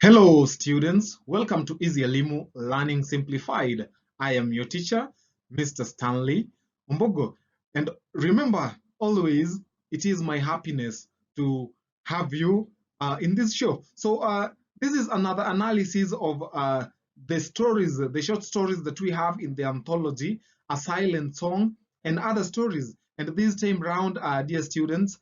Hello, students. Welcome to Easy Elimu Learning Simplified. I am your teacher, Mr. Stanley Ombogo. And remember, always, it is my happiness to have you in this show. This is another analysis of the stories, the short stories that we have in the anthology, A Silent Song, and other stories. And this time round, dear students,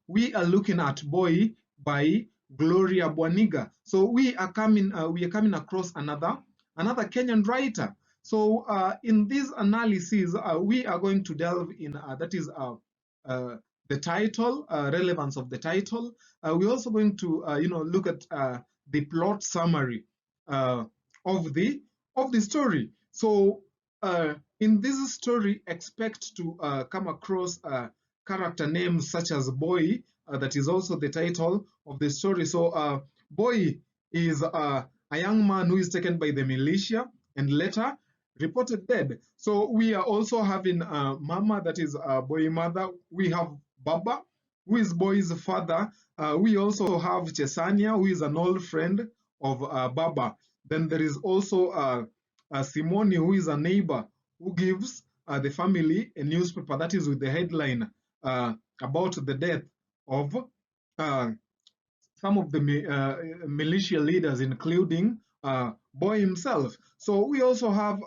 we are looking at Boyi by Gloria Bwaniga. So we are coming across another Kenyan writer. So in this analysis, we are going to delve in uh, the title, relevance of the title. We're also going to look at the plot summary uh, of the story. So in this story, expect to come across character names such as Boy, that is also the title of the story. So Boy is a young man who is taken by the militia and later reported dead. So we are also having Mama, that is Boy mother. We have Baba, who is Boy's father. We also have Chesania, who is an old friend of Baba. Then there is also Simoni, who is a neighbor who gives the family a newspaper that is with the headline about the death of uh, some of the militia leaders, including Boy himself. So we also have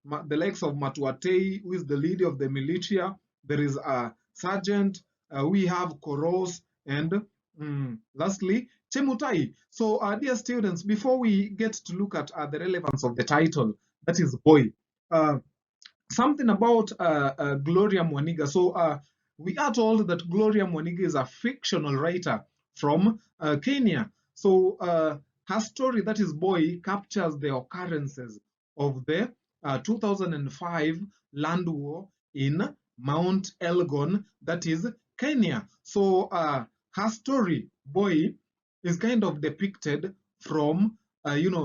the likes of Matuatei, who is the leader of the militia. There is a sergeant. We have Koros, and lastly, Chemutai. So, dear students, before we get to look at the relevance of the title, that is Boy, uh, something about Gloria Mwaniga. So we are told that Gloria Mwaniga is a fictional writer from Kenya. So her story, that is Boy, captures the occurrences of the 2005 land war in Mount Elgon, that is Kenya. So her story, Boy, is kind of depicted from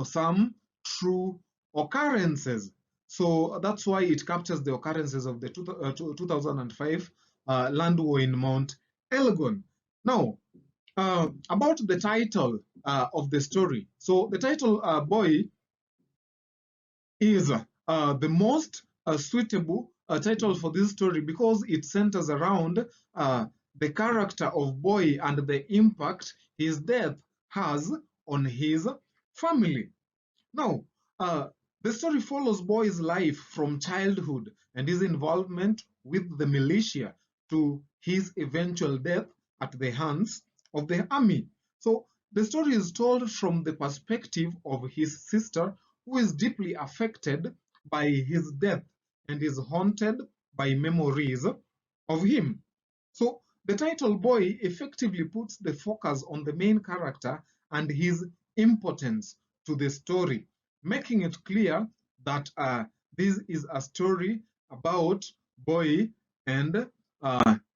some true occurrences. So that's why it captures the occurrences of the 2005 land war in Mount Elgon. Now, about the title of the story. So the title, Boy, is the most suitable title for this story because it centers around the character of Boy and the impact his death has on his family. Now, the story follows Boy's life from childhood and his involvement with the militia to his eventual death at the hands of the army. So, the story is told from the perspective of his sister, who is deeply affected by his death and is haunted by memories of him. So, the title Boy effectively puts the focus on the main character and his importance to the story, making it clear that this is a story about Boy and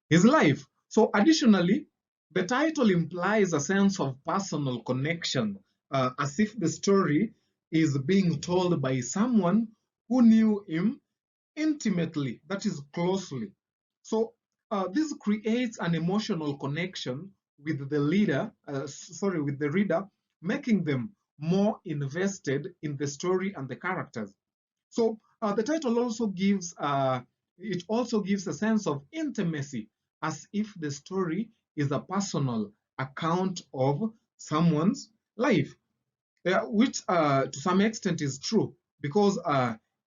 his life. So, additionally, the title implies a sense of personal connection, as if the story is being told by someone who knew him intimately, that is closely. So this creates an emotional connection with the with the reader, making them more invested in the story and the characters. So the title also gives a sense of intimacy, as if the story is a personal account of someone's life, which to some extent is true because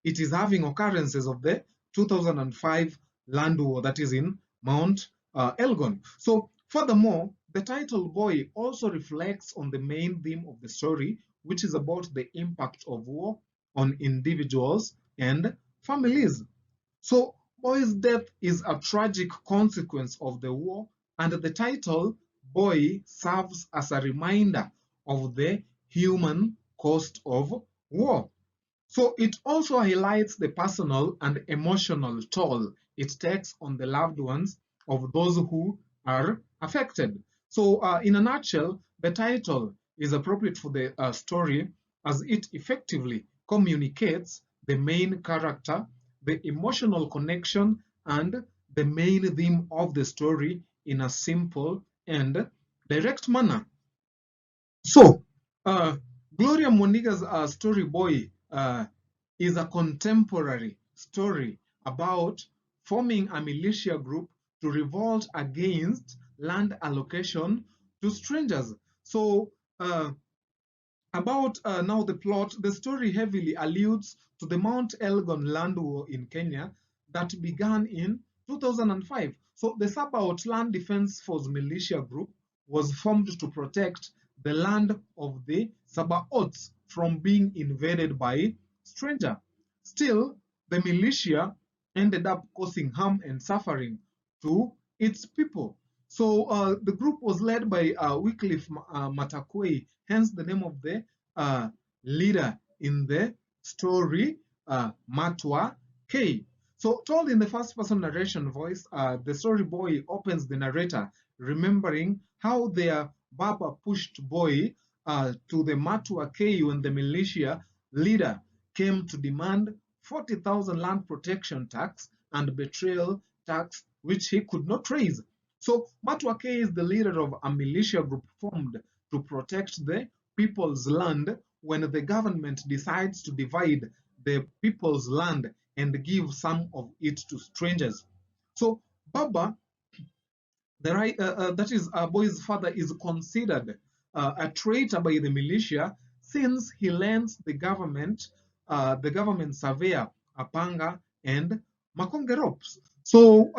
it is having occurrences of the 2005 land war that is in Mount Elgon. So, furthermore, the title Boy also reflects on the main theme of the story, which is about the impact of war on individuals and families. So, Boy's death is a tragic consequence of the war, and the title Boy serves as a reminder of the human cost of war. So, it also highlights the personal and emotional toll it takes on the loved ones of those who are affected. So, in a nutshell, the title is appropriate for the story as it effectively communicates the main character, the emotional connection, and the main theme of the story in a simple and direct manner. So, Uh, Gloria Moniga's story Boy is a contemporary story about forming a militia group to revolt against land allocation to strangers. So, about now the plot, the story heavily alludes to the Mount Elgon land war in Kenya that began in 2005. So the Sabaot Land Defense Force militia group was formed to protect the land of the Sabaots from being invaded by stranger. Still, the militia ended up causing harm and suffering to its people. So the group was led by Wycliffe Matakwei, hence the name of the uh, leader in the story, Matwa K. So told in the first person narration voice, the story Boy opens the narrator remembering how their Baba pushed Boy to the Matwa K when the militia leader came to demand 40,000 land protection tax and betrayal tax, which he could not raise. So Matwa K is the leader of a militia group formed to protect the people's land when the government decides to divide the people's land and give some of it to strangers. So Baba, that is Boy's father, is considered a traitor by the militia since he lends the government surveyor Apanga and Makonge ropes. So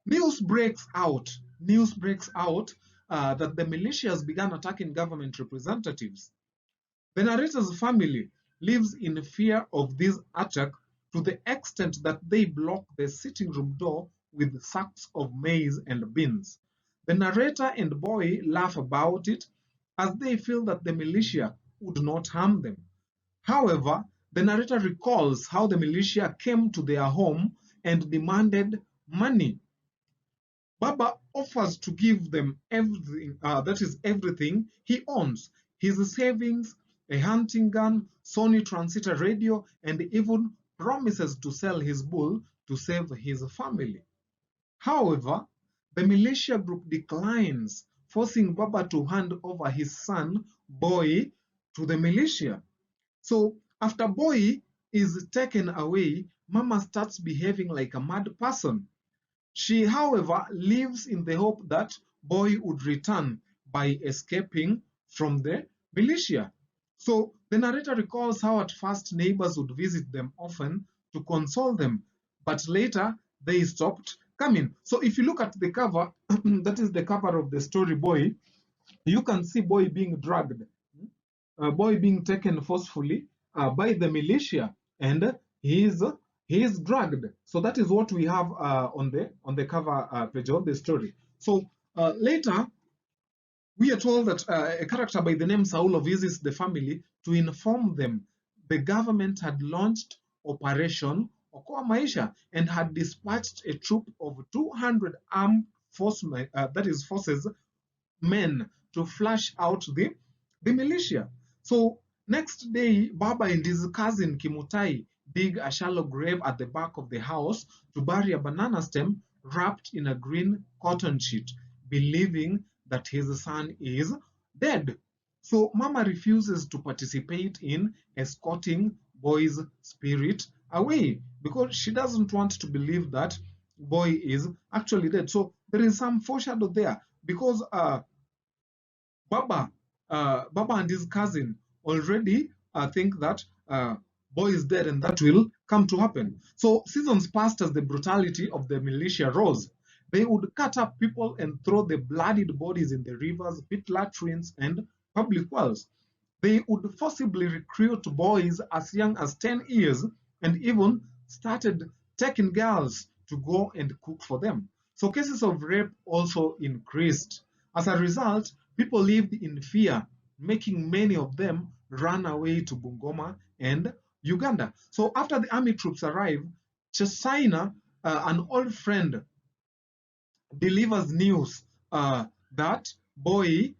news breaks out that the militias began attacking government representatives. The narrator's family lives in fear of this attack to the extent that they block the sitting room door with sacks of maize and beans. The narrator and Boy laugh about it as they feel that the militia would not harm them. However, the narrator recalls how the militia came to their home and demanded money. Baba offers to give them everything, that is everything he owns, his savings, a hunting gun, Sony transistor radio, and even promises to sell his bull to save his family. However, the militia group declines, forcing Baba to hand over his son, Boy, to the militia. So after Boy is taken away, Mama starts behaving like a mad person. She, however, lives in the hope that Boy would return by escaping from the militia. So the narrator recalls how at first neighbors would visit them often to console them, but later they stopped coming. So if you look at the cover, that is the cover of the story Boy, you can see Boy being dragged, Boy being taken forcefully by the militia, and he is dragged. So that is what we have on the cover page of the story. So later we are told that a character by the name Saulo visits the family to inform them the government had launched Operation Okoa Maisha and had dispatched a troop of 200 armed forces men to flush out the militia. So next day, Baba and his cousin Kimutai dig a shallow grave at the back of the house to bury a banana stem wrapped in a green cotton sheet, believing that his son is dead. So Mama refuses to participate in escorting Boy's spirit away because she doesn't want to believe that Boy is actually dead. So there is some foreshadow there because Baba and his cousin already think that Boy is dead and that will come to happen. So seasons passed as the brutality of the militia rose. They would cut up people and throw the bloodied bodies in the rivers, pit latrines, and public wells. They would forcibly recruit boys as young as 10 years and even started taking girls to go and cook for them. So cases of rape also increased. As a result, people lived in fear, making many of them run away to Bungoma and Uganda. So after the army troops arrive, Chesina, an old friend, delivers news that Boy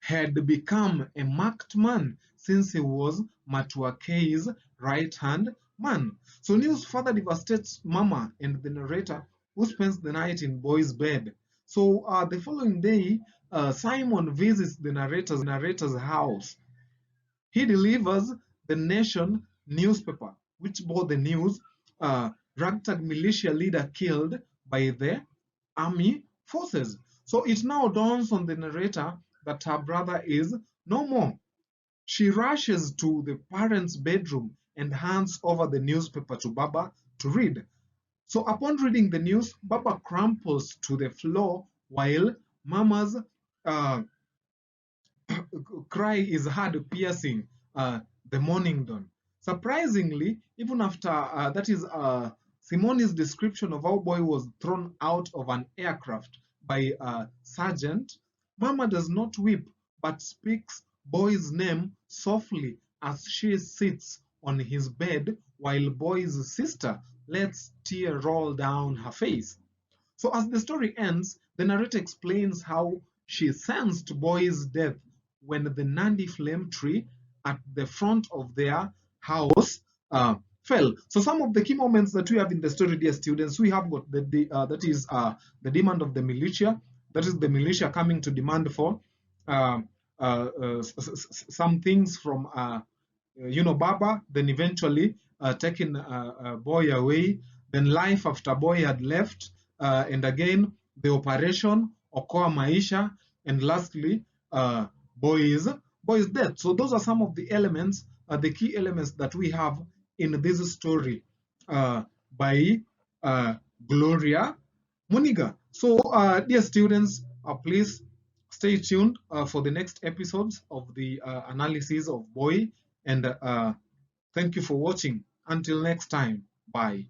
had become a marked man since he was Matuake's right-hand man. So news further devastates Mama and the narrator, who spends the night in Boy's bed. So the following day, Simon visits the narrator's house. He delivers the Nation newspaper, which bore the news, ragtag militia leader killed by the army forces. So it now dawns on the narrator that her brother is no more. She rushes to the parents' bedroom and hands over the newspaper to Baba to read. So upon reading the news, Baba crumples to the floor while Mama's uh, cry is heard piercing the morning dawn. Surprisingly, even after that is Simone's description of how Boy was thrown out of an aircraft by Sergeant, Mama does not weep but speaks Boy's name softly as she sits on his bed while Boy's sister lets tear roll down her face. So as the story ends, the narrator explains how she sensed Boy's death when the Nandi flame tree at the front of their house fell. So some of the key moments that we have in the story, dear students, we have got that is the demand of the militia. That is the militia coming to demand for uh, some things from Baba, then eventually taking Boy away. Then life after Boy had left, and again the operation, Okoa Maisha, and lastly Boy's death. So those are some of the elements, the key elements that we have in this story by Gloria Muniga. So, dear students, please stay tuned for the next episodes of the analysis of Boy, and thank you for watching. Until next time, bye.